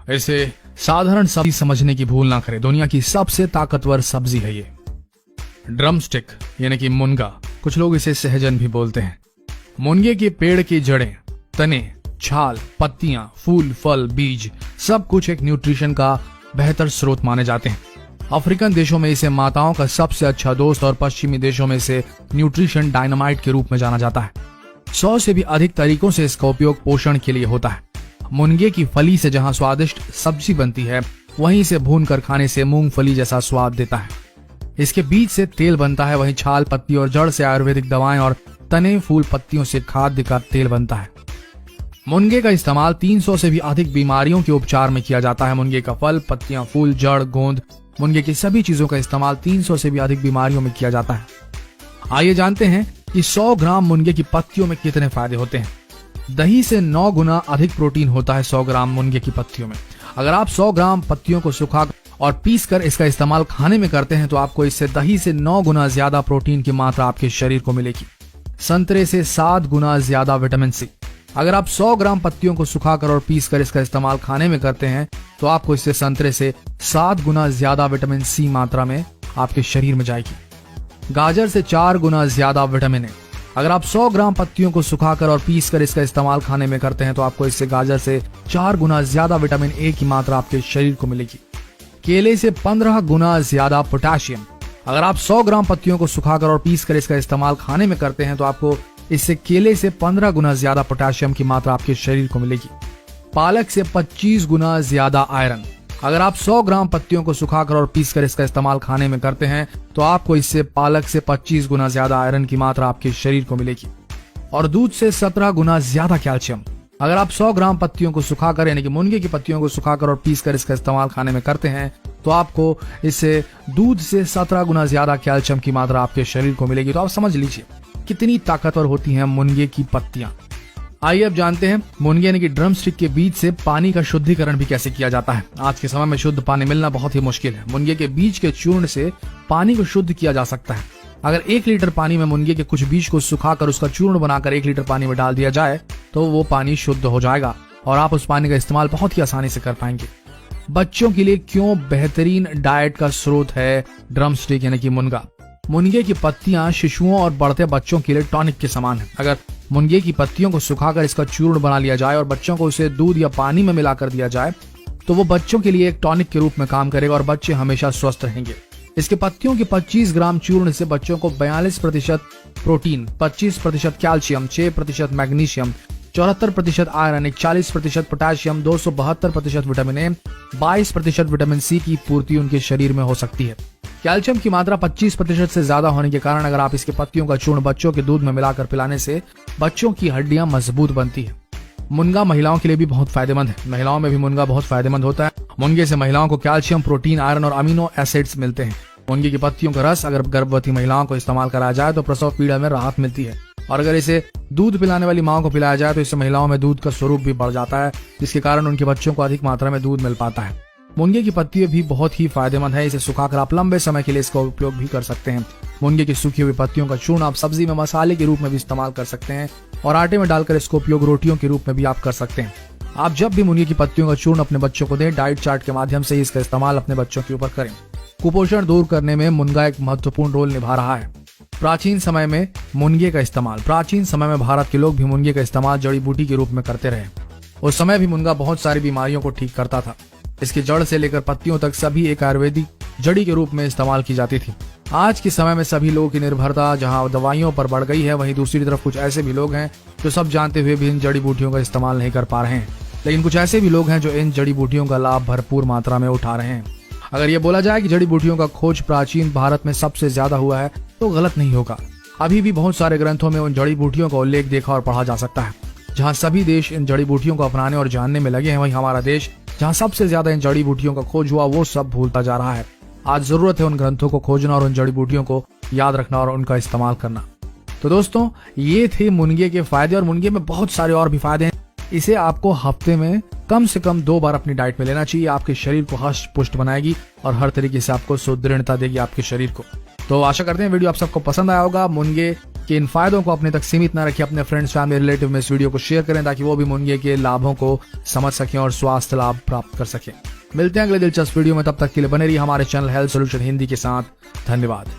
इसे साधारण सब्जी समझने की भूल ना करें। दुनिया की सबसे ताकतवर सब्जी है ये ड्रमस्टिक यानी कि मुनगा। कुछ लोग इसे सहजन भी बोलते हैं। मुनगे के पेड़ की जड़ें, तने, छाल, पत्तियां, फूल, फल, बीज सब कुछ एक न्यूट्रिशन का बेहतर स्रोत माने जाते हैं। अफ्रीकन देशों में इसे माताओं का सबसे अच्छा दोस्त और पश्चिमी देशों में इसे न्यूट्रिशन डायनामाइट के रूप में जाना जाता है। 100 से भी अधिक तरीकों से इसका उपयोग पोषण के लिए होता है। मुनगे की फली से जहां स्वादिष्ट सब्जी बनती है, वहीं इसे भून कर खाने से मूंगफली जैसा स्वाद देता है। इसके बीज से तेल बनता है, वहीं छाल, पत्ती और जड़ से आयुर्वेदिक दवाएं और तने, फूल, पत्तियों से खाद्य का तेल बनता है। मुनगे का इस्तेमाल 300 से भी अधिक बीमारियों के उपचार में किया जाता है। मुनगे का फल, पत्तियां, फूल, जड़, गोंद, मुनगे की सभी चीजों का इस्तेमाल 300 से भी अधिक बीमारियों में किया जाता है। आइए जानते हैं कि 100 ग्राम मुनगे की पत्तियों में कितने फायदे होते हैं। दही से 9 गुना अधिक प्रोटीन होता है 100 ग्राम मुनगे की पत्तियों में। अगर आप 100 ग्राम पत्तियों को सुखा और पीस कर इसका इस्तेमाल खाने में करते हैं तो आपको इससे दही से 9 गुना ज्यादा प्रोटीन की मात्रा आपके शरीर को मिलेगी। संतरे से 7 गुना ज्यादा विटामिन सी। अगर आप 100 ग्राम पत्तियों को सुखाकर और पीस कर इसका इस्तेमाल खाने में करते हैं तो आपको इससे संतरे से 7 गुना ज्यादा विटामिन सी मात्रा में आपके शरीर में जाएगी। गाजर से 4 गुना ज्यादा विटामिन ए। अगर आप 100 ग्राम पत्तियों को सुखाकर और पीस कर इसका इस्तेमाल खाने में करते हैं तो आपको इससे गाजर से 4 गुना ज्यादा विटामिन ए की मात्रा आपके शरीर को मिलेगी। केले से 15 गुना ज्यादा पोटेशियम। अगर आप 100 ग्राम पत्तियों को सुखाकर और पीस कर इसका इस्तेमाल खाने में करते हैं तो आपको इससे केले से 15 गुना ज्यादा पोटेशियम की मात्रा आपके शरीर को मिलेगी। पालक से 25 गुना ज्यादा आयरन। अगर आप 100 ग्राम पत्तियों को सुखाकर और पीस कर इसका इस्तेमाल खाने में करते हैं तो आपको इससे पालक से 25 गुना ज्यादा आयरन की मात्रा आपके शरीर को मिलेगी। और दूध से 17 गुना ज्यादा कैल्शियम। अगर आप 100 ग्राम पत्तियों को सुखाकर यानी कि मुनगे की पत्तियों को सुखाकर और पीस कर इसका इस्तेमाल खाने में करते हैं तो आपको इससे दूध से 17 गुना ज्यादा कैल्शियम की मात्रा आपके शरीर को मिलेगी। तो आप समझ लीजिए कितनी ताकतवर होती हैं मुनगे की पत्तियां। आइए अब जानते हैं मुनगे यानी कि ड्रमस्टिक के बीज से पानी का शुद्धिकरण भी कैसे किया जाता है। आज के समय में शुद्ध पानी मिलना बहुत ही मुश्किल है। मुनगे के बीज के चूर्ण से पानी को शुद्ध किया जा सकता है। अगर 1 लीटर पानी में मुनगे के कुछ बीज को सुखाकर उसका चूर्ण बनाकर 1 लीटर पानी में डाल दिया जाए तो वो पानी शुद्ध हो जाएगा और आप उस पानी का इस्तेमाल बहुत ही आसानी से कर पाएंगे। बच्चों के लिए क्यों बेहतरीन डाइट का स्रोत है ड्रमस्टिक यानी कि मुनगा। मुनगे की पत्तियां शिशुओं और बढ़ते बच्चों के लिए टॉनिक के समान है। अगर मुनगे की पत्तियों को सुखाकर इसका चूर्ण बना लिया जाए और बच्चों को उसे दूध या पानी में मिलाकर दिया जाए तो वो बच्चों के लिए एक टॉनिक के रूप में काम करेगा और बच्चे हमेशा स्वस्थ रहेंगे। इसके पत्तियों के 25 ग्राम चूर्ण से बच्चों को 42% protein, 25% calcium, 6% magnesium, 74% iron, 41% potassium, 272% vitamin A, 22% vitamin C की पूर्ति उनके शरीर में हो सकती है। कैल्शियम की मात्रा 25% से ज्यादा होने के कारण अगर आप इसके पत्तियों का चूर्ण बच्चों के दूध में मिलाकर पिलाने से बच्चों की हड्डियां मजबूत बनती है। मुनगा महिलाओं के लिए भी बहुत फायदेमंद है। महिलाओं में भी मुनगा बहुत फायदेमंद होता है। मुनगे से महिलाओं को कैल्शियम, प्रोटीन, आयरन और अमीनो एसिड्स मिलते हैं। मुनगे की पत्तियों का रस अगर गर्भवती महिलाओं को इस्तेमाल कराया जाए तो प्रसव पीड़ा में राहत मिलती है और अगर इसे दूध पिलाने वाली माओ को पिलाया जाए तो इससे महिलाओं में दूध का स्वरूप भी बढ़ जाता है, जिसके कारण उनके बच्चों को अधिक मात्रा में दूध मिल पाता है। मुनगे की पत्तियां भी बहुत ही फायदेमंद है। इसे सुखाकर आप लंबे समय के लिए इसका उपयोग भी कर सकते हैं। मुनगे की सूखी हुई पत्तियों का चूर्ण आप सब्जी में मसाले के रूप में भी इस्तेमाल कर सकते हैं और आटे में डालकर इसका उपयोग रोटियों के रूप में भी आप कर सकते हैं। आप जब भी मुनगे की पत्तियों का चूर्ण अपने बच्चों को दें, डाइट चार्ट के माध्यम से इसका इस्तेमाल अपने बच्चों के ऊपर करें। कुपोषण दूर करने में मुनगा एक महत्वपूर्ण रोल निभा रहा है। प्राचीन समय में मुनगे का इस्तेमाल, प्राचीन समय में भारत के लोग भी मुनगे का इस्तेमाल जड़ी बूटी के रूप में करते रहे। उस समय भी मुनगा बहुत सारी बीमारियों को ठीक करता था। इसकी जड़ से लेकर पत्तियों तक सभी एक आयुर्वेदिक जड़ी के रूप में इस्तेमाल की जाती थी। आज के समय में सभी लोगों की निर्भरता जहां दवाइयों पर बढ़ गई है, वहीं दूसरी तरफ कुछ ऐसे भी लोग हैं जो सब जानते हुए भी इन जड़ी बूटियों का इस्तेमाल नहीं कर पा रहे हैं। लेकिन कुछ ऐसे भी लोग हैं जो इन जड़ी बूटियों का लाभ भरपूर मात्रा में उठा रहे हैं। अगर ये बोला जाए कि जड़ी बूटियों का खोज प्राचीन भारत में सबसे ज्यादा हुआ है तो गलत नहीं होगा। अभी भी बहुत सारे ग्रंथों में उन जड़ी बूटियों का उल्लेख देखा और पढ़ा जा सकता है। जहाँ सभी देश इन जड़ी बूटियों को अपनाने और जानने में लगे हैं, वहीं हमारा देश जहाँ सबसे ज्यादा इन जड़ी बूटियों का खोज हुआ वो सब भूलता जा रहा है। आज जरूरत है उन ग्रंथों को खोजना और उन जड़ी बूटियों को याद रखना और उनका इस्तेमाल करना। तो दोस्तों, ये थे मुनगे के फायदे और मुनगे में बहुत सारे और भी फायदे हैं। इसे आपको हफ्ते में कम से कम 2 बार अपनी डाइट में लेना चाहिए। आपके शरीर को हष्ट पुष्ट बनाएगी और हर तरीके से आपको सुदृढ़ता देगी आपके शरीर को। तो आशा करते हैं वीडियो आप सबको पसंद आया होगा। मुनगे कि इन फायदों को अपने तक सीमित न रखें, अपने फ्रेंड्स, फैमिली, रिलेटिव में इस वीडियो को शेयर करें ताकि वो भी मुनगे के लाभों को समझ सकें और स्वास्थ्य लाभ प्राप्त कर सकें। मिलते हैं अगले दिलचस्प वीडियो में, तब तक के लिए बने रहिए हमारे चैनल हेल्थ सॉल्यूशन हिंदी के साथ। धन्यवाद।